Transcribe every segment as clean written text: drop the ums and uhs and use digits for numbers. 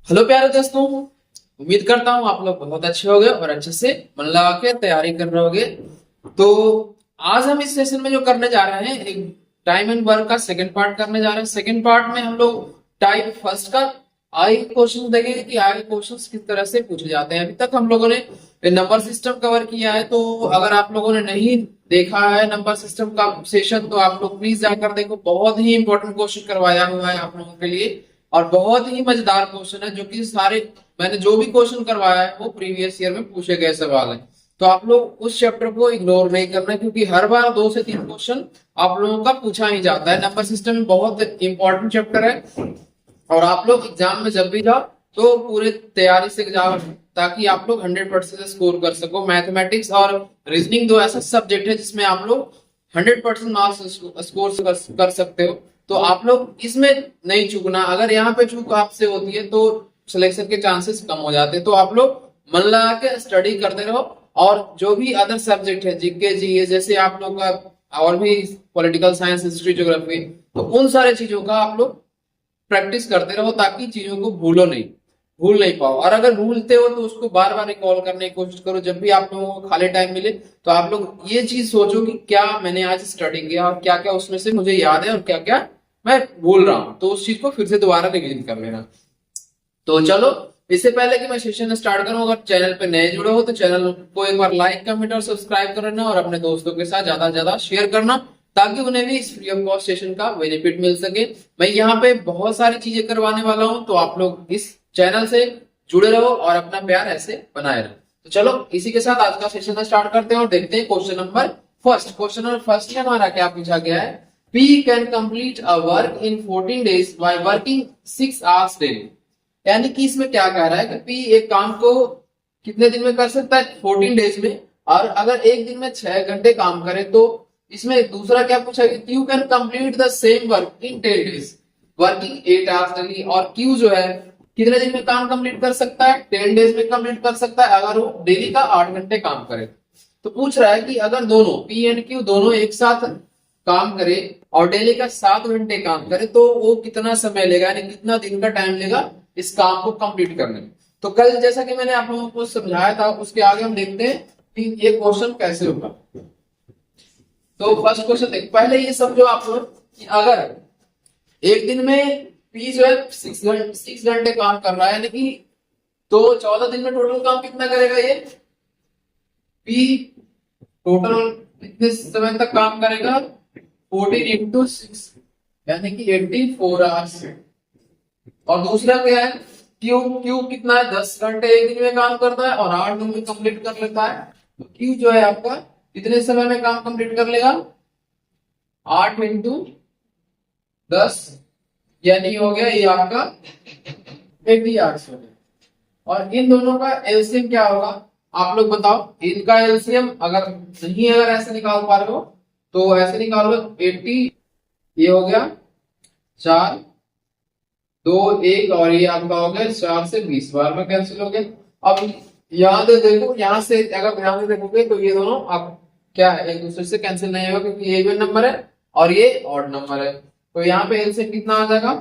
Hello प्यारे दोस्तों, उम्मीद करता हूँ आप लोग बहुत अच्छे होंगे और अच्छे से मन लगा के तैयारी कर रहे होंगे। तो आज हम इस सेशन में जो करने जा रहे हैं, एक टाइम एंड वर्क का सेकंड पार्ट करने जा रहे हैं। सेकंड पार्ट में हम लोग टाइप फर्स्ट का आई क्वेश्चन देखेंगे कि आई क्वेश्चंस किस तरह से पूछे जाते हैं। अभी तक हम लोगों ने नंबर सिस्टम कवर किया है, तो अगर आप लोगों ने नहीं देखा है नंबर सिस्टम का सेशन, तो आप लोग प्लीज जाकर देखो। बहुत ही इंपॉर्टेंट क्वेश्चन करवाया हुआ है आप लोगों के लिए और बहुत ही मजेदार क्वेश्चन है, जो कि सारे मैंने जो भी क्वेश्चन करवाया है वो प्रीवियस ईयर में पूछे गए सवाल है। तो आप लोग उस चैप्टर को इग्नोर नहीं करना, क्योंकि हर बार 2 से 3 क्वेश्चन आप लोगों का पूछा ही जाता है। नंबर सिस्टम में बहुत इंपॉर्टेंट चैप्टर है और आप लोग एग्जाम में जब भी जाओ तो पूरे तैयारी से जाओ, ताकि आप लोग 100% स्कोर कर सको। मैथमेटिक्स और रीजनिंग दो ऐसा सब्जेक्ट है जिसमें आप लोग 100% मार्क्स स्कोर कर सकते हो। तो आप लोग इसमें नहीं चूकना। अगर यहाँ पे चूक आपसे होती है तो सिलेक्शन के चांसेस कम हो जाते हैं। तो आप लोग मन लगा के स्टडी करते रहो और जो भी अदर सब्जेक्ट है, जीके जी, जैसे आप लोग का और भी पॉलिटिकल साइंस, हिस्ट्री, ज्योग्राफी, तो उन सारे चीजों का आप लोग प्रैक्टिस करते रहो, ताकि चीजों को भूल नहीं पाओ। और अगर भूलते हो तो उसको बार बार रिकॉल करने की कोशिश करो। जब भी आप लोगों को खाली टाइम मिले तो आप लोग ये चीज सोचो कि क्या मैंने आज स्टडी किया और क्या क्या उसमें से मुझे याद है और क्या क्या मैं भूल रहा हूँ, तो उस चीज को फिर से दोबारा रिवीजन कर लेना। तो चलो, इससे पहले कि मैं सेशन स्टार्ट करूं, अगर चैनल पे नए जुड़े हो तो चैनल को एक बार लाइक, कमेंट और सब्सक्राइब करना और अपने दोस्तों के साथ ज्यादा से ज्यादा शेयर करना, ताकि उन्हें भी इस फ्री ऑफ कॉस्ट सेशन का बेनिफिट मिल सके। मैं यहाँ पे बहुत सारी चीजें करवाने वाला हूँ, तो आप लोग इस चैनल से जुड़े रहो और अपना प्यार ऐसे बनाए रहो। तो चलो, इसी के साथ आज का सेशन स्टार्ट करते हैं और देखते हैं question number first. Question number first में हमारा क्या पूछा गया है? P can complete a work in 14 days by working 6 hours daily। यानी कि इसमें क्या कह रहा है कि P एक काम को कितने दिन में कर सकता है? 14 डेज में। और अगर एक दिन में 6 घंटे काम करे तो इसमें दूसरा क्या पूछा कि Q can complete the same work in 10 days working 8 hours daily. और Q जो है कितने दिन में काम कंप्लीट कर सकता है? 10 डेज में कंप्लीट कर सकता है, अगर वो डेली का 8 घंटे काम करे। तो पूछ रहा है कि अगर दोनों P एंड Q दोनों एक साथ काम करे और डेली का 7 घंटे काम करे तो वो कितना समय लेगा, यानी कितना दिन का टाइम लेगा इस काम को कंप्लीट करने में। तो कल जैसा कि मैंने आप लोगों को समझाया था, उसके आगे हम देखते हैं कि ये क्वेश्चन कैसे होगा। तो फर्स्ट क्वेश्चन देख, पहले ये समझो आप लोग कि अगर एक दिन में P जो है 6 घंटे काम कर रहा है, यानी कि तो 14 दिन में टोटल काम कितना करेगा ये P? टोटल कितने समय तक काम करेगा? 14 इंटू 6 यानी कि 84 आवर्स। और दूसरा क्या है? क्यू कितना है? 10 घंटे एक दिन में काम करता है और 8 दिन में कंप्लीट कर लेता है। तो क्यू जो है आपका कितने समय में काम कंप्लीट कर लेगा? 8 इंटू 10 यानी हो गया ये आपका 80 आवर्स हो गया। और इन दोनों का एलसीएम क्या होगा आप लोग बताओ? इनका एलसीएम अगर ऐसे निकाल पा रहे हो तो ऐसे निकालो। 80 ये हो गया 4 2 1 और ये आपका हो गया 4 से 20 बार में कैंसिल हो गया। अब यहाँ से देखो, यहाँ से अगर ध्यान से देखोगे तो ये दोनों आप क्या है, एक दूसरे से कैंसिल नहीं होगा, क्योंकि ये इवन नंबर है और ये ऑड नंबर है। तो यहाँ पे एलसीएम कितना आ जाएगा?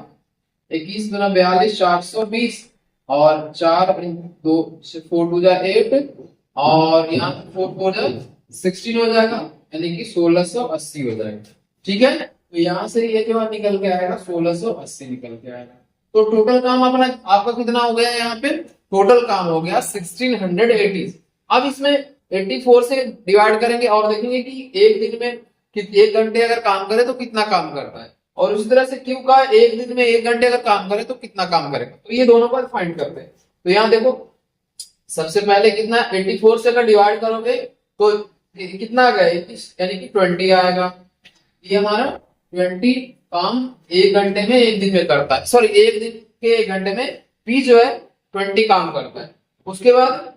21 गुना 42 420 और 4 2 4 2 8 और यहाँ 4 4 16 हो जाएगा, यानी कि 1680 हो जाएगा। ठीक है, तो यहाँ से ये जो निकल के आएगा 1680 निकल के आएगा। तो टोटल काम अपना आपका कितना हो गया? यहाँ पे टोटल काम हो गया 1680। अब इसमें 84 से डिवाइड करेंगे और देखेंगे कि एक दिन में 1 घंटे अगर काम करे तो कितना काम करता है, और उसी तरह से क्यू का एक दिन में 1 घंटे अगर काम करे तो कितना काम करेगा। तो ये दोनों का फाइंड करते हैं। तो यहाँ देखो, सबसे पहले कितना 84 से अगर डिवाइड करोगे तो कितना आ गया? 21 यानी कि 20 आएगा। ये हमारा 20 काम 1 घंटे में 1 दिन में करता है। सॉरी, 1 दिन के 1 घंटे में P जो है 20 काम करता है। उसके बाद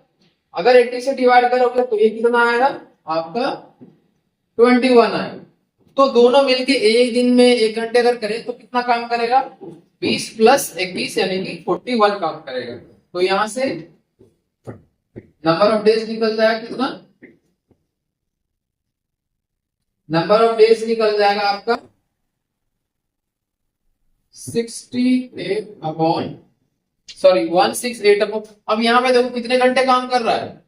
अगर 80 से डिवाइड करोगे तो ये कितना आएगा आपका? 21 आएगा। तो दोनों मिलके एक दिन में 1 घंटे अगर करे तो कितना काम करेगा? 20 प्लस 21 यानी कि 41 काम करेगा। तो यहां से नंबर ऑफ डेज निकल जाएगा कितना? नंबर ऑफ डेज निकल जाएगा आपका 68 अपॉन, सॉरी 168 अपॉन, अब यहाँ पे देखो कितने घंटे काम कर रहा है,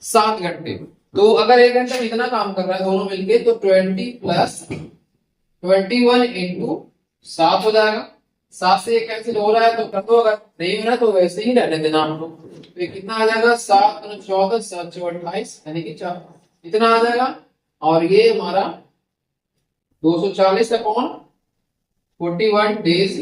7 घंटे। तो अगर 1 घंटे में इतना काम कर रहा है दोनों मिलके, तो 20 प्लस 21 इंटू 7 हो जाएगा। 7 से 1 कैंसिल हो रहा है तो कर दो, अगर नहीं हो रहा है तो वैसे ही रहने देना आपको। तो ये कितना आ जाएगा, 7 × 14 7 × 28 यानी कि 4, इतना आ जाएगा। और ये हमारा 240 अपॉन 41 डेज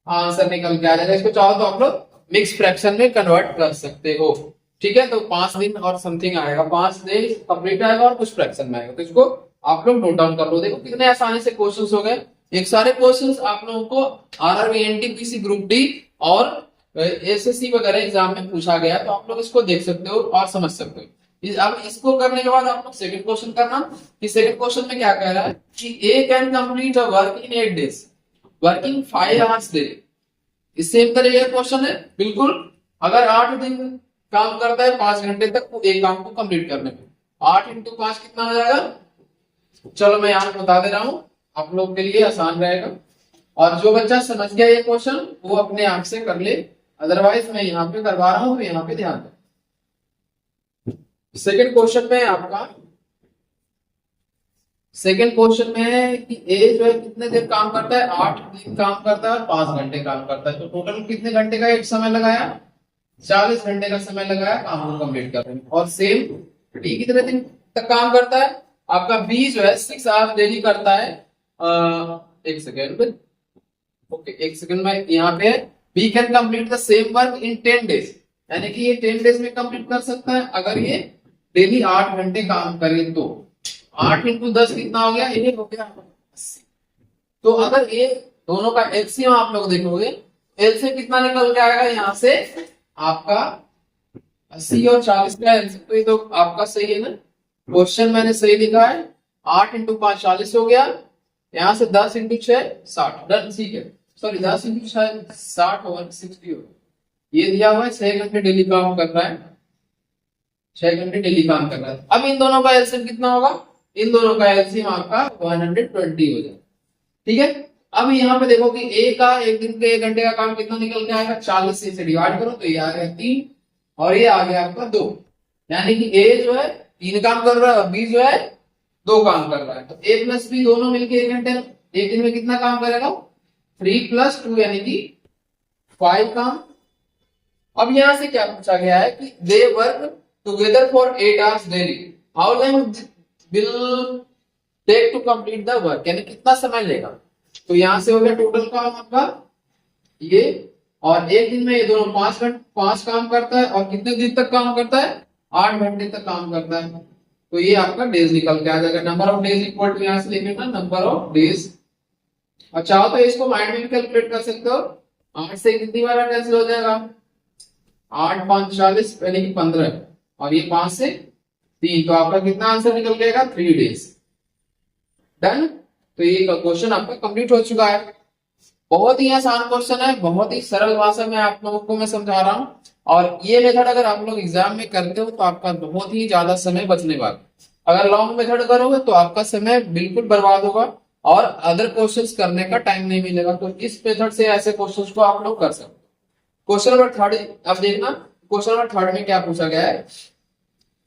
आंसर निकल के आ जाएगा। इसको चाहो तो आप लोग मिक्स फ्रैक्शन में कन्वर्ट कर सकते हो, ठीक है। तो 5 दिन और समथिंग आएगा, 5 दिन कंप्लीट आएगा और कुछ फ्रैक्शन में आएगा। तो इसको आप लोग नोट डाउन कर लो। देखो कितने आसानी से क्वेश्चंस हो गए। एक सारे क्वेश्चंस आप लोगों को आरआरबी, एनटीपीसी, ग्रुप डी और एसएससी वगैरह एग्जाम में पूछा गया, तो आप लोग इसको देख सकते हो और समझ सकते हो। अब इसको करने के बाद आप लोग सेकंड क्वेश्चन करना कि सेकंड क्वेश्चन में क्या कह रहा है कि A can complete a work in 8 days working 5 hours daily. Same तरह का क्वेश्चन है बिल्कुल। अगर 8 दिन काम करता है 5 घंटे तक, तो एक काम को कंप्लीट करने में 8 × 5 कितना हो जाएगा। चलो मैं यहाँ बता दे रहा हूं, आप लोग के लिए आसान रहेगा। और जो बच्चा समझ गया ये क्वेश्चन वो अपने आप से कर ले, अदरवाइज मैं यहाँ पे करवा रहा हूँ, तो यहाँ पे ध्यान दो। सेकंड क्वेश्चन में आपका, सेकंड क्वेश्चन में है कि ए जो है कितने दिन काम करता है, 8 दिन काम करता है और 5 घंटे काम करता है। तो टोटल कितने घंटे का एक समय लगाया, 40 घंटे का समय लगाया काम को कंप्लीट करने में। और सेम डी कितने दिन तक काम करता है, आपका बी जो है 6 आवर्स डेली करता है। एक सेकेंड, ओके एक सेकेंड में यहाँ पे B can complete the same work in 10 days, यानी कि ये 10 डेज में कंप्लीट कर सकता है अगर ये डेली 8 घंटे काम करे तो। 8 × 10 कितना हो गया, ये हो गया 80। तो अगर ये दोनों का एलसीएम आप लोग देखोगे, एलसीएम कितना निकल के आएगा यहाँ से आपका 80 और 40 का एलसीएम। तो ये तो आपका सही है ना, क्वेश्चन मैंने सही लिखा है। 8 × 5 40 हो गया, यहाँ से 10 × 6 60, डन, ठीक है। सॉरी 10 × 6 60 और 60 हो गया। ये दिया हुआ है 6 घंटे डेली काम कर रहा है, 6 घंटे डेली काम कर रहा है। अब इन दोनों का एलसीएम कितना होगा, इन दोनों का एलसीएम आपका 120 हो जाए, ठीक है। अब यहाँ पे देखो कि ए का एक दिन के 1 घंटे का काम कितना निकल के आएगा, 40 से डिवाइड करो तो ये आ गया 3 और ये आ गया आपका 2, यानी कि ए जो है 3 काम कर रहा है, बी जो है 2 काम कर रहा है। तो ए प्लस बी दोनों मिलकर 1 घंटे एक दिन में कितना काम करेगा, 3 + 2 यानी कि 5 काम। अब यहां से क्या पूछा गया है कि they work together for 8 hours daily, how long will take to complete the work, यानी कितना समय लेगा। तो यहां से हो गया टोटल काम आपका ये, और एक दिन में ये दोनों 5 काम करता है और कितने दिन तक काम करता है, 8 घंटे तक काम करता है। तो ये आपका डेज निकल के आ जाएगा। Number of days equal to, यहां से लिख लेना नंबर ऑफ डेज। और चाहो तो इसको माइंड में भी कैलकुलेट कर सकते हो, 8 से कितनी बार कैंसिल हो जाएगा, 8 × 5 40 यानी कि 15, और ये 5 से 3, तो आपका कितना आंसर निकल जाएगा, 3 डेज, डन। तो ये क्वेश्चन आपका कंप्लीट हो चुका है। बहुत ही आसान क्वेश्चन है, बहुत ही सरल भाषा में आप लोगों को मैं समझा रहा हूं। और ये मेथड अगर आप लोग एग्जाम में करते हो तो आपका बहुत ही ज्यादा समय बचने वाला। अगर लॉन्ग मेथड करोगे तो आपका समय बिल्कुल बर्बाद होगा और अदर क्वेश्चंस करने का टाइम नहीं मिलेगा। तो इस मेथड से ऐसे क्वेश्चंस को आप लोग कर सकते हो। क्वेश्चन नंबर 3, अब देखना क्वेश्चन नंबर 3 में क्या पूछा गया है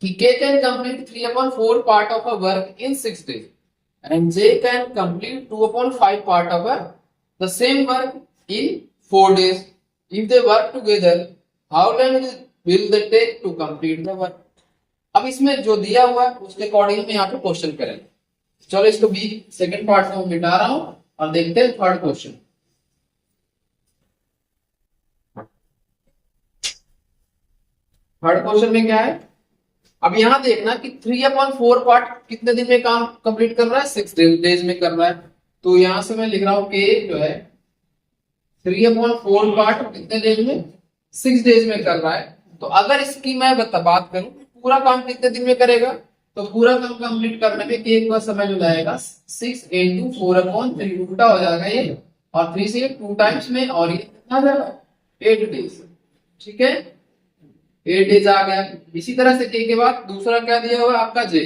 कि K can complete 3/4 part of a work in 6 days and J can complete 2/5 part of the same work in 4 days. If they work together, how long will they take to complete the work? अब इसमें जो दिया हुआ है उसके according में यहाँ पे क्वेश्चन करेंगे। चलो इसको बी सेकंड पार्ट में मिटा रहा हूं और देखते हैं थर्ड क्वेश्चन। थर्ड क्वेश्चन में क्या है, अब यहां देखना कि 3/4 पार्ट कितने दिन में काम कंप्लीट कर रहा है, 6 डेज में कर रहा है। तो यहां से मैं लिख रहा हूं कि जो है 3/4 पार्ट कितने डेज में, 6 डेज में कर रहा है। तो अगर इसकी मैं बात करूं पूरा काम कितने दिन में करेगा, तो पूरा काम कंप्लीट करने में एक बार समय जो लगेगा 6 × 4/3, उल्टा हो जाएगा ये, और 3 से 2 टाइम्स में, और ये कितना जाएगा 8 डेज, ठीक है 8 डेज आ गया। इसी तरह से के बाद दूसरा क्या दिया हुआ है आपका जे,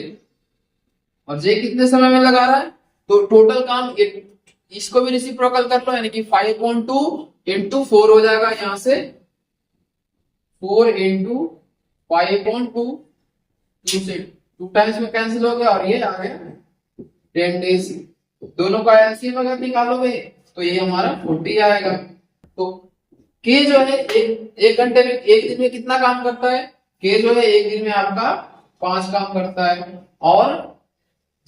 और जे कितने समय में लगा रहा है, तो टोटल काम इसको भी रेसिप्रोकल कर लो, यानी कि 5/2 इंटू 4 हो जाएगा यहां से, 4 इंटू 5/2, 2 से 2 टाइम्स में कैंसिल हो गया और ये आ गया 10 डेज। दोनों का एलसीएम अगर निकालोगे तो ये हमारा 40 आएगा। तो के जो है एक घंटे में, एक दिन में कितना काम करता है? के जो है एक दिन में आपका 5 काम करता है, और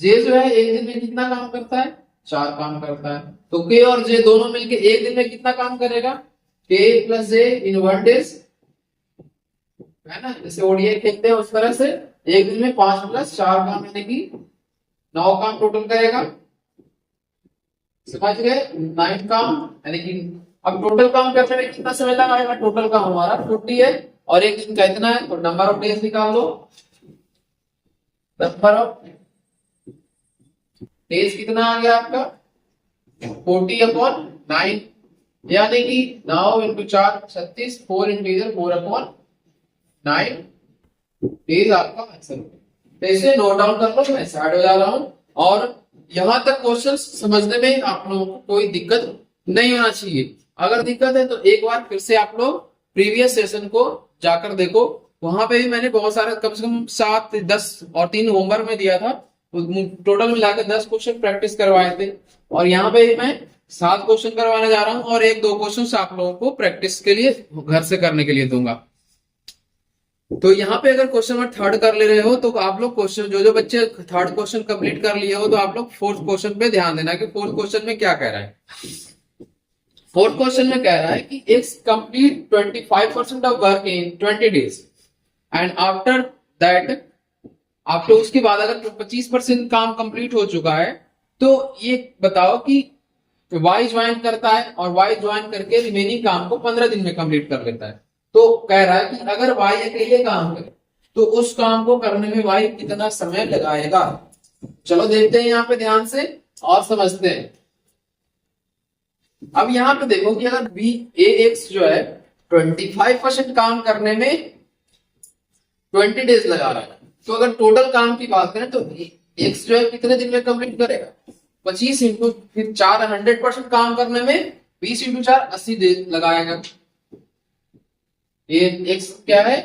जे जो है एक दिन में कितना काम करता है? 4 काम करता है। तो के और जे दोनों मिलके एक दिन में कितना काम करेगा? के प्लस जे इन 1 डेज, है ना, जैसे ओडीआई खेलते हैं उस तरह से एक दिन में 5 प्लस 4 काम, यानी कि 9 काम टोटल करेगा। समझ गए? 9 काम, यानी कि अब टोटल काम करने में कितना समय लगाएगा? टोटल काम हमारा 40 है और एक दिन का इतना है, तो नंबर ऑफ डेज निकाल दो। नंबर ऑफ डेज कितना आ गया आपका? 40/9, यानी कि 9 इंटू 4 36, 4 इंटू इधर 4/9 डेज आपका आंसर। तो इसे नोट डाउन कर लो, मैं स्टार्ट हो जा रहा हूं। और यहां तक क्वेश्चन समझने में आप लोगों को कोई दिक्कत नहीं होना चाहिए। अगर दिक्कत है तो एक बार फिर से आप लोग प्रीवियस सेशन को जाकर देखो, वहां पे भी मैंने बहुत सारे, कम से कम 7, 10 और 3 होमवर्क में दिया था, टोटल मिलाकर 10 क्वेश्चन प्रैक्टिस करवाए थे। और यहाँ पे मैं 7 क्वेश्चन करवाने जा रहा हूँ और 1-2 क्वेश्चन आप लोगों को प्रैक्टिस के लिए घर से करने के लिए दूंगा। तो यहाँ पे अगर क्वेश्चन नंबर 3 कर ले रहे हो तो आप लोग क्वेश्चन, जो बच्चे 3 क्वेश्चन कंप्लीट कर लिए हो, तो आप लोग 4th क्वेश्चन पे ध्यान देना कि 4th क्वेश्चन में क्या कह रहा है। 4th क्वेश्चन में कह रहा है कि x complete 25% of work in 20 days and after that, आपको उसके बाद अगर 25% काम कंप्लीट हो चुका है तो ये बताओ कि वाई ज्वाइन करता है और वाई ज्वाइन करके रिमेनिंग काम को 15 दिन में कंप्लीट कर लेता है। तो कह रहा है कि अगर वाई अकेले काम करे तो उस काम को करने में वाई कितना समय लगाएगा। चलो देखते हैं यहाँ पे ध्यान से और समझते हैं। अब यहाँ पे देखो कि अगर बी ए एक्स जो है 25% काम करने में 20 डेज लगा रहा है, तो अगर टोटल काम की बात करें तो एक्स जो है कितने दिन में कंप्लीट करेगा? 25 इंटू फिर 4 100% काम करने में 20 इंटू 4 80 डेज लगाएगा। ये एक्स क्या है?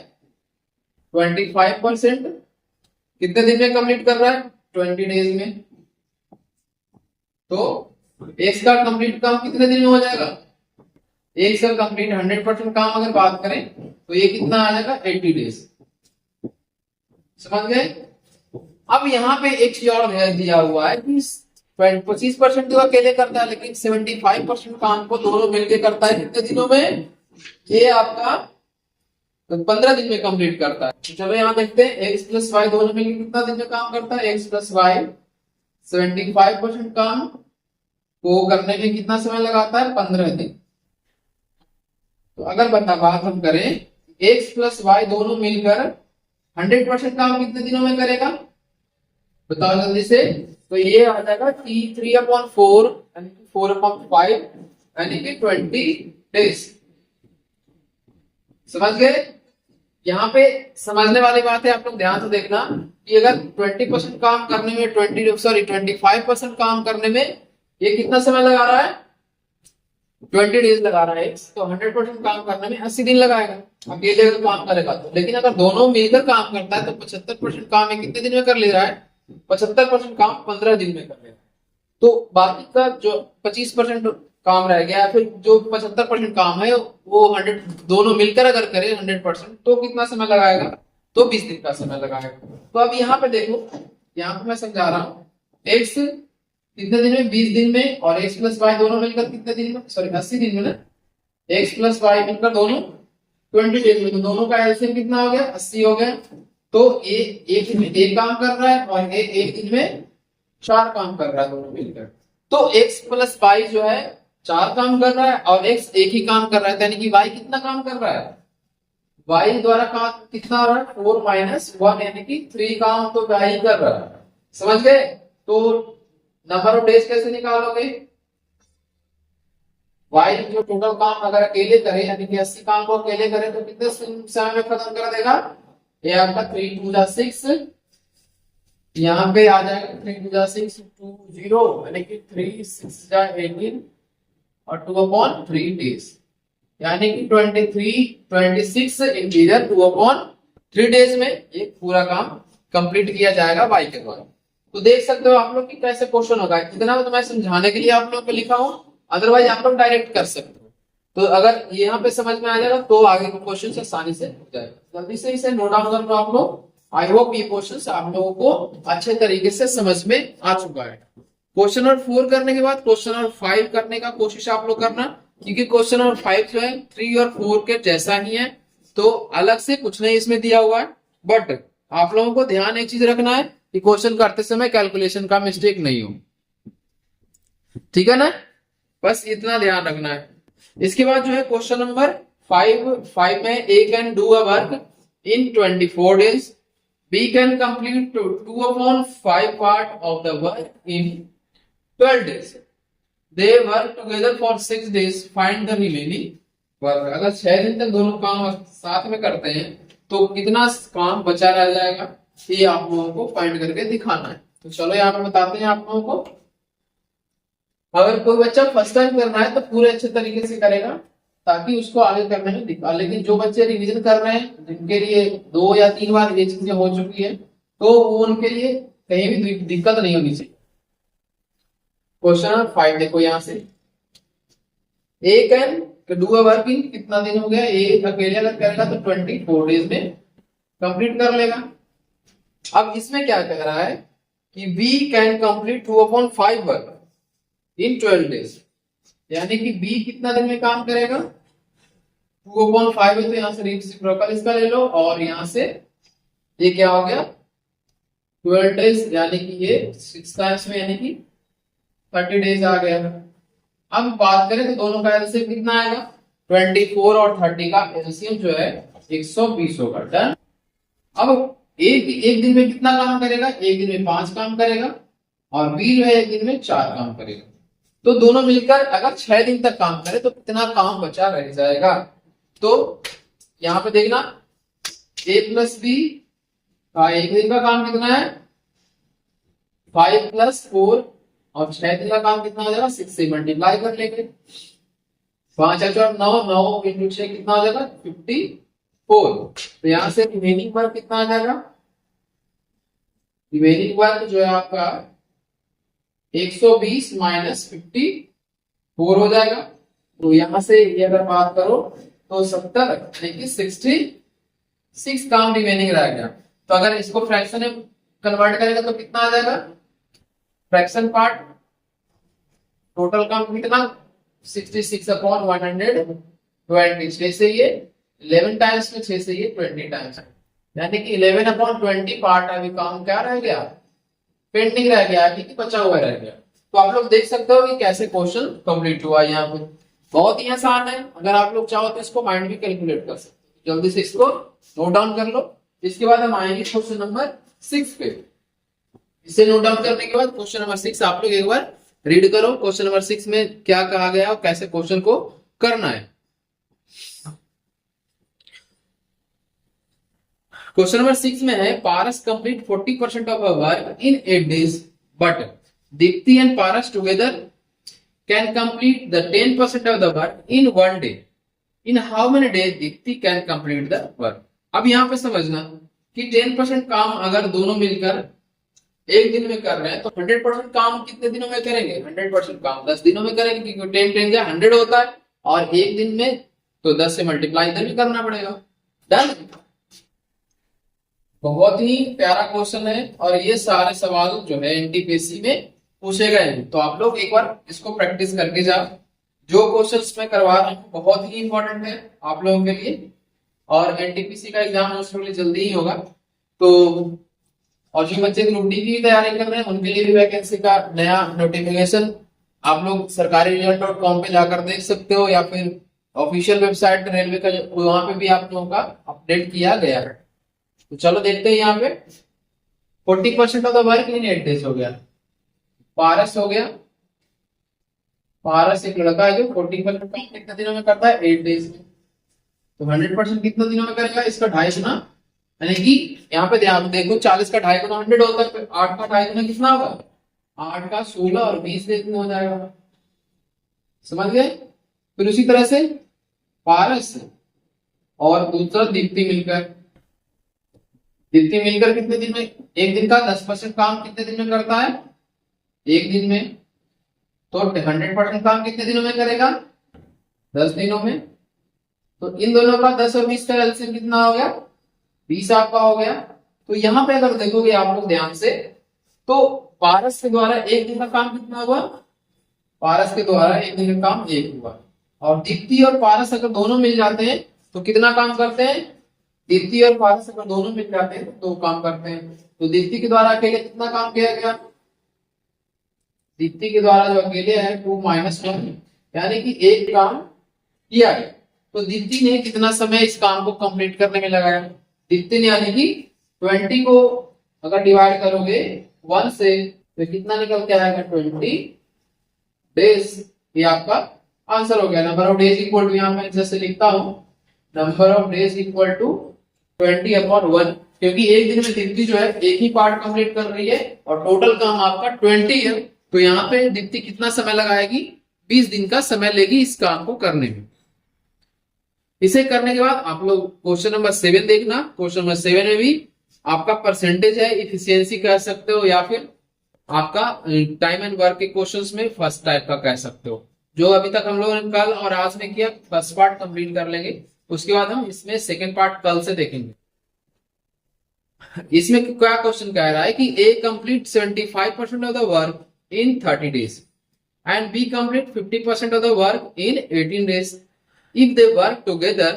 25% कितने दिन में कंप्लीट कर रहा है? 20 डेज में। तो एक्स का कंप्लीट काम कितने दिन में हो जाएगा? एक्स का कंप्लीट 100% काम अगर बात करें तो ये कितना आ जाएगा? 80 डेज। समझ गए? अब यहाँ पे एक चीज और दिया हुआ है कि 25% तो अकेले करता है, लेकिन 75% काम को दोनों मिलकर करता है कितने दिनों में? ये आपका 15 दिन में कंप्लीट करता है। चलो यहाँ देखते हैं, एक्स प्लस वाई दोनों मिलकर कितना दिन में काम करता है? एक्स प्लस वाई 75% काम को करने में कितना समय लगाता है? 15 दिन। तो अगर बात हम करें, एक्स प्लस वाई दोनों मिलकर 100% काम कितने दिनों में करेगा? बताओ जल्दी से। तो ये आ जाएगा T3/4 यानी कि 4/5 यानी कि 20 डेज। समझ गए? यहाँ पे समझने वाली बात है, आप लोग ध्यान से देखना कि अगर 20% काम करने में 25% काम करने में ये कितना समय लगा रहा है? 20 डेज लगा रहा है। तो 100% काम करने में 80 दिन लगाएगा अकेले अगर काम करेगा तो। लेकिन अगर दोनों मिलकर काम करता है तो 75% काम है कितने दिन में कर ले रहा है? 75% काम 15 दिन में कर ले रहा है। तो बाकी का जो 25% काम रह गया, फिर जो 75% काम है वो 100 दोनों मिलकर अगर करे 100% तो कितना समय लगाएगा? तो 20 दिन का समय लगाएगा। तो अब यहाँ पे देखो, यहाँ पे मैं समझा रहा हूँ, एक्स कितने दिन में? 20 दिन में, और एक्स प्लस वाई दोनों मिलकर कितने दिन में? सॉरी 80 दिन में ना। एक्स प्लस वाई मिलकर दोनों 20 डेज में, तो दोनों का एलसीएम कितना हो गया? 80 हो गया। तो ये एक दिन में एक काम कर रहा है और ये एक दिन में 4 काम कर रहा है दोनों मिलकर। तो एक्स प्लस वाई जो है 4 काम कर रहा है और एक्स एक ही काम कर रहा है, यानी कि वाई कितना काम कर रहा है? वाई द्वारा काम कितना हो रहा है? 4 - 1 यानी कि 3 काम तो वाई कर रहा है। समझ गए? तो नंबर ऑफ डेज कैसे निकालोगे? वाई जो टोटल काम अगर अकेले करे यानी कि 80 काम को अकेले करे तो कितने समय में खत्म कर देगा? ये आपका 3 × 2 = 6 यहाँ पे आ जाएगा 3 टू जा 6 2 0 यानी कि 3 6 जा 18 और 2 अपॉन 3 डेज यानी कि 26 इंटीजर 2 अपॉन 3 डेज में ये पूरा काम कंप्लीट किया जाएगा बाई के द्वारा। तो देख सकते हो आप लोग कि कैसे क्वेश्चन होगा, इतना तो मैं समझाने के लिए आप लोगों को लिखा हूं, अदरवाइज आप लोग डायरेक्ट कर सकते हो। तो अगर यहाँ पे समझ में आ जाएगा तो आगे के क्वेश्चन आसानी से हो जाएगा। जल्दी से इसे नोट डाउन कर लो आप लोग। आई होप ये क्वेश्चन आप लोगों को अच्छे तरीके से समझ में आ चुका है। क्वेश्चन नंबर 4 करने के बाद क्वेश्चन नंबर 5 करने का कोशिश आप लोग करना, क्योंकि क्वेश्चन नंबर 5 जो है 3 और 4 के जैसा ही है, तो अलग से कुछ नहीं इसमें दिया हुआ है। बट आप लोगों को ध्यान एक चीज रखना है कि क्वेश्चन करते समय कैलकुलेशन का मिस्टेक नहीं हो, ठीक है ना, बस इतना ध्यान रखना है। इसके बाद जो है क्वेश्चन नंबर 5 में A can do a work in 24 days, B can complete 2 upon 5 part of the work in 12 days, they work together for 6 days, find the remaining work। अगर 6 दिन तक दोनों काम साथ में करते हैं तो कितना काम बचा रह जाएगा, ये आप लोगों को फाइंड करके दिखाना है। तो चलो यहाँ पे बताते हैं आप लोगों को। अगर कोई बच्चा फर्स्ट टाइम करना है तो पूरे अच्छे तरीके से करेगा ताकि उसको आगे करने में दिक्कत, लेकिन जो बच्चे रिवीजन कर रहे हैं जिनके लिए 2 या 3 बार ये चीजें हो चुकी है तो वो उनके लिए कहीं भी दिक्कत नहीं होनी चाहिए। क्वेश्चन नंबर 5 देखो यहाँ से, A can do a work in कितना दिन हो गया, ए अकेले अगर करेगा तो 24 डेज में कंप्लीट कर लेगा। अब इसमें क्या कह रहा है कि B can complete 2 upon 5 work in 12 days, यानी कि बी कितना दिन में काम करेगा, 2 upon 5 है तो यहां से रेसिप्रोकल इसका ले लो और यहां से ये क्या हो गया 12 डेज, यानी कि ये 6 टाइम्स में यानी कि 30 डेज आ गया। अब बात करें तो दोनों का एलसीएम कितना आएगा, 24 और 30 का एलसीएम जो है 120 होगा। डन। अब एक दिन में कितना काम करेगा, एक दिन में 5 काम करेगा और बी जो है एक दिन में 4 काम करेगा। तो दोनों मिलकर अगर 6 दिन तक काम करे तो कितना काम बचा रह जाएगा। तो यहां पे देखना ए प्लस बी का एक दिन का काम कितना है 5 + 4 और 6 दिन का काम कितना हो जाएगा 6 से मल्टीप्लाई कर लेंगे, 5 और 9 9 × 6 कितना हो जाएगा 54। तो यहां से रिमेनिंग वर्क कितना आ जाएगा, रिमेनिंग वर्क जो है आपका 120 - 54 हो जाएगा। तो यहां से ये अगर बात करो तो 70 यानी कि 66 काम रिमेनिंग रह गया। तो अगर इसको फ्रैक्शन में कन्वर्ट करेगा तो कितना आ जाएगा, फ्रैक्शन पार्ट टोटल काम कितना 66/120, 6 से ये 11 टाइम्स में 6 से ये 20 टाइम्स, यानी कि 11/20 पार्ट अभी काम क्या रह गया, पेंडिंग रह गया, ठीक है, बचा हुआ रह गया। तो आप लोग देख सकते हो कि कैसे क्वेश्चन कंप्लीट हुआ। यहाँ पे बहुत ही आसान है, अगर आप लोग चाहो तो इसको माइंड भी कैलकुलेट कर सकते हो। जल्दी से इसको नोट डाउन कर लो। इसके बाद हम आएंगे क्वेश्चन नंबर 6 पे। इसे नोट डाउन करने के बाद क्वेश्चन नंबर 6 आप लोग एक बार रीड करो, क्वेश्चन नंबर 6 में क्या कहा गया और कैसे क्वेश्चन को करना है। क्वेश्चन नंबर 6 में है Paras complete 40% of a work in 8 days, but Deepti and Paras together can complete the 10% of the work in 1 day। In how many days Deepti can complete the work. अब यहाँ पे समझना कि 10% काम अगर दोनों मिलकर एक दिन में कर रहे हैं तो 100% काम कितने दिनों में करेंगे, 100% काम 10 दिनों में करेंगे, क्योंकि 10 10 या 100 होता है और एक दिन में तो 10 से मल्टीप्लाई इधर भी करना पड़ेगा। डन। बहुत ही प्यारा क्वेश्चन है और ये सारे सवाल जो है एनटीपीसी में पूछे गए हैं। तो आप लोग एक बार इसको प्रैक्टिस करके जाओ। जो क्वेश्चंस मैं करवा रहा हूँ बहुत ही इंपॉर्टेंट है आप लोगों के लिए, और एनटीपीसी का एग्जाम मोस्ट जल्दी ही होगा। तो और जो बच्चे ग्रुप डी की तैयारी कर रहे हैं उनके लिए भी वैकेंसी का नया नोटिफिकेशन आप लोग सरकारी.com पे जाकर देख सकते हो, या फिर ऑफिशियल वेबसाइट रेलवे का वहां पे भी आप लोगों का अपडेट किया गया है। तो चलो देखते हैं यहाँ पे 40% of the work in 8 days हो गया, पारस हो गया। पारस एक लड़का है जो 40% काम कितने दिनों में करता है 8 days में, तो 100% कितने दिनों में करेगा, इसका 2.5 गुना यानी कि यहाँ पे ध्यान देखो 40 का ढाई गुना 100 होता है, तो 8 का ढाई गुना कितना होगा, 8 का 16 और 20 देखने हो जाएगा। समझ गए। फिर उसी तरह से पारस और दूसरा दीप्ति मिलकर कितने दिन में, एक दिन का 10% काम कितने दिन में करता है, एक दिन में। तो 100% काम कितने दिनों में करेगा, 10 दिनों में। तो इन दोनों का 10 और 20 का एलसीएम कितना हो गया, 20 आपका हो गया। तो यहाँ पे अगर देखोगे आप लोग ध्यान से, तो पारस के द्वारा एक दिन का काम कितना हुआ, पारस के द्वारा एक दिन का काम एक हुआ। और दीप्ति और पारस अगर दोनों मिल जाते हैं तो कितना काम करते हैं, दीप्ति और पारस अगर दोनों मिल जाते हैं तो काम करते हैं। तो दीप्ति के द्वारा अकेले कितना काम किया गया, दीप्ति के द्वारा जो अकेले है 2 - 1, यानी कि एक काम किया गया। तो दीप्ति ने कितना समय इस काम को कंप्लीट करने में लगाया, दीप्ति ने यानी कि 20 को अगर डिवाइड करोगे 1 से तो कितना निकल के आएगा, 20 डेज। ये आपका आंसर हो गया। Number of days equal to, यहाँ मैं जैसे लिखता हूं, number of days equal to 20/1, क्योंकि एक दिन में दीप्ति जो है एक ही पार्ट कंप्लीट कर रही है और टोटल काम आपका 20 है। तो यहाँ पे दीप्ति कितना समय लगाएगी, 20 दिन का समय लेगी इस काम को करने में। इसे करने के बाद आप लोग क्वेश्चन नंबर 7 देखना। क्वेश्चन नंबर 7 में भी आपका परसेंटेज है, इफिशियंसी कह सकते हो, या फिर आपका टाइम एंड वर्क के क्वेश्चंस में फर्स्ट टाइप का कह सकते हो। जो अभी तक हम लोगों ने कल और आज में किया, फर्स्ट पार्ट कंप्लीट कर लेंगे, उसके बाद हम इसमें सेकंड पार्ट कल से देखेंगे। इसमें क्या क्वेश्चन कह रहा है कि A complete 75% of the work in 30 days and B complete 50% of the work in 18 days. If they work together,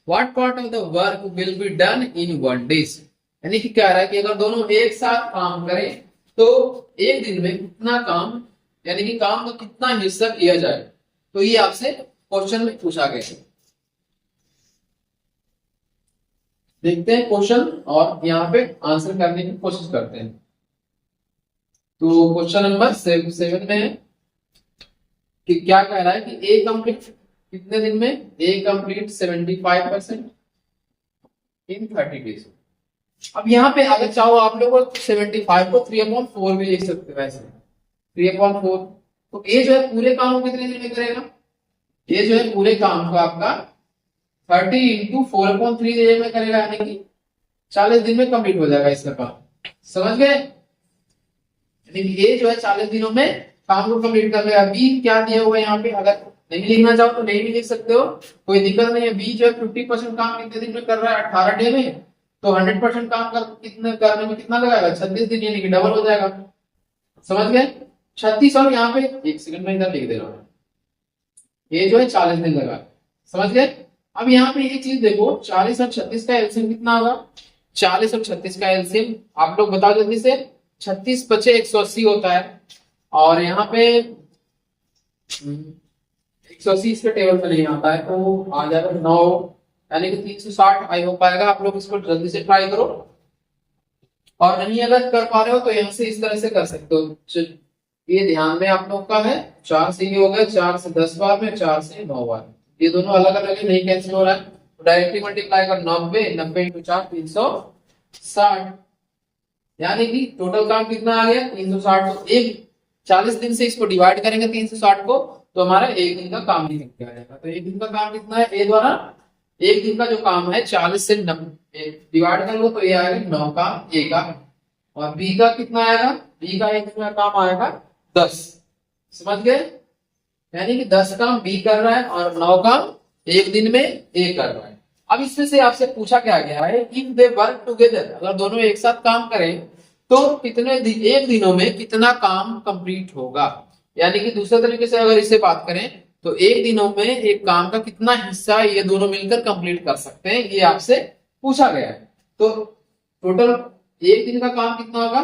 what part of the work will be done in 1 day? यानी कि क्या रहा है कि अगर दोनों एक साथ काम करें तो एक दिन में कितना काम, यानी कि काम का कितना हिस्सा किया जाए। तो ये आपसे क्वेश्चन में पूछा गया है। देखते हैं क्वेश्चन और यहाँ पे आंसर करने की कोशिश करते हैं। तो क्वेश्चन नंबर 7 में है कि क्या कह रहा है कि ए कंप्लीट कितने दिन में, ए कंप्लीट 75% इन 30 days। अब यहाँ पे अगर चाहो आप लोग 75 को 3/4 भी लिख सकते हो, ऐसे 3/4। तो ए जो है पूरे काम को कितने दिन में करेगा, ए जो है पूरे काम को आपका 30 × 4/3 दिन में करेगा, यानी कि 40 दिन में कंप्लीट हो जाएगा इसका काम। समझ गए। ये जो है 40 दिनों में काम को कंप्लीट कर लेगा। बी क्या दिया हुआ है यहाँ पे, अगर नहीं लिखना चाहो तो नहीं भी लिख सकते हो, कोई दिक्कत नहीं है। बी जो है 50% काम कितने दिन में कर रहा है, 18 डे में। तो 100% काम कितने करने में कितना लगाएगा, 36 दिन, यानी कि डबल हो जाएगा। समझ गए। 36 और यहाँ पे 1 सेकंड में इधर लिख दे रहा हूँ, ये जो है 40 दिन लगा। समझ गए। अब यहाँ पे एक चीज देखो, 40 और 36 का एलसीएम कितना होगा, 40 और 36 का एलसीएम आप लोग बताओ जल्दी से। 36 × 5 = 180 होता है, और यहाँ पे 180 इसके टेबल पे नहीं आता है, तो आ जाएगा 9, यानी कि 360 आई हो पाएगा। आप लोग इसको जल्दी से ट्राई करो, और नहीं अगर कर पा रहे हो तो यहाँ से इस तरह से कर सकते हो। ये ध्यान में आप लोग का है, 4 से ये हो गया, 4 से 10 बार में, 4 से 9 बार, ये दोनों अलग अलग है, नहीं कैंसिल हो रहा है। तो डायरेक्टली मल्टीप्लाई कर 90 × 4 360, यानी कि टोटल काम कितना आ गया 360। तो एक 40 दिन से इसको डिवाइड करेंगे 360 को, तो हमारा एक दिन का काम ही निकल जाएगा। तो एक दिन का काम कितना है, ए द्वारा एक दिन का जो काम है 40 से 90 डिवाइड कर लो, तो ये आएगा 9 का ए का, और बी का कितना आएगा, बी का एक दिन का काम आएगा 10। समझ गए। यानी कि 10 काम बी कर रहा है और 9 काम एक दिन में ए कर रहा है। अब इसमें से आपसे पूछा क्या गया है, इफ दे वर्क टुगेदर, अगर दोनों एक साथ काम करें तो कितने एक दिनों में कितना काम कंप्लीट होगा। यानी कि दूसरे तरीके से अगर इसे बात करें तो एक दिनों में एक काम का कितना हिस्सा ये दोनों मिलकर कंप्लीट कर सकते हैं, ये आपसे पूछा गया है। तो टोटल एक दिन का काम कितना होगा,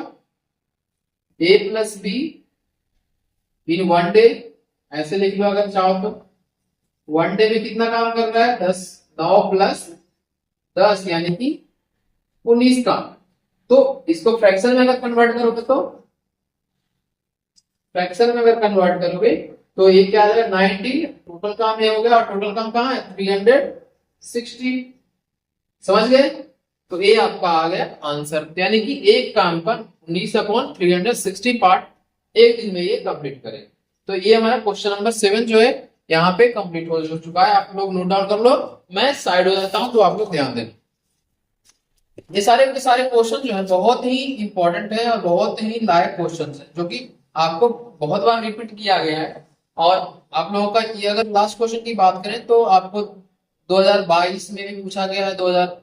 ए प्लस बी इन 1 डे, ऐसे लिख लो अगर चाहो तो। 1 डे में कितना काम कर रहा है, 10, 9 + 10 यानी कि 19 काम। तो इसको फ्रैक्शन में अगर कन्वर्ट करोगे, तो फ्रैक्शन में अगर कन्वर्ट करोगे तो ये क्या आ जाएगा 90, टोटल काम ये हो गया, और टोटल काम कहाँ है 360। समझ गए। तो ये आपका आ गया आंसर, यानी कि एक काम का 19/360 पार्ट एक दिन में ये कंप्लीट करें। तो ये हमारा क्वेश्चन नंबर 7 जो है यहाँ पे कंप्लीट हो चुका है। आप लोग नोट डाउन कर लो, मैं साइड हो जाता हूँ तो आप लोग ध्यान देना। ये सारे के सारे क्वेश्चन जो है बहुत ही इंपॉर्टेंट है और बहुत ही लायक क्वेश्चन है, जो कि आपको बहुत बार रिपीट किया गया है। और आप लोगों का ये अगर लास्ट क्वेश्चन की बात करें तो आपको 2022 में भी पूछा गया है, 2000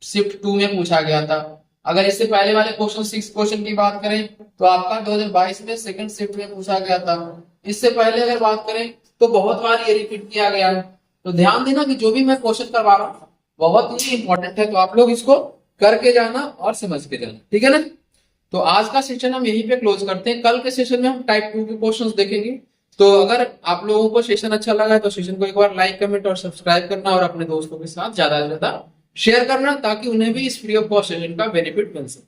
शिफ्ट 2 में पूछा गया था। अगर इससे पहले वाले क्वेश्चन 6 क्वेश्चन की बात करें तो आपका 2022 में सेकंड शिफ्ट में पूछा गया था। इससे पहले अगर बात करें तो बहुत बार ये रिपीट किया गया है। तो ध्यान देना कि जो भी मैं क्वेश्चन करवा रहा हूँ बहुत ही इंपॉर्टेंट है, तो आप लोग इसको करके जाना और समझ के जाना, ठीक है ना। तो आज का सेशन हम यहीं पे क्लोज करते हैं। कल के सेशन में हम टाइप 2 के क्वेश्चंस देखेंगे। तो अगर आप लोगों को सेशन अच्छा लगा है तो सेशन को एक बार लाइक, कमेंट और सब्सक्राइब करना और अपने दोस्तों के साथ ज्यादा से ज्यादा शेयर करना, ताकि उन्हें भी इस फ्री ऑफ कॉस्ट सेशन का बेनिफिट मिल सके।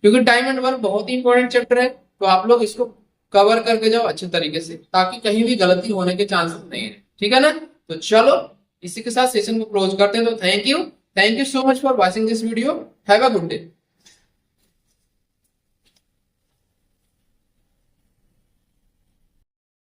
क्योंकि टाइम एंड वर्क बहुत ही इंपॉर्टेंट चैप्टर है, तो आप लोग इसको कवर करके जाओ अच्छे तरीके से, ताकि कहीं भी गलती होने के चांसेस नहीं है, ठीक है ना। तो चलो इसी के साथ सेशन को क्लोज करते हैं। तो thank you so much for watching this video. Have a good day.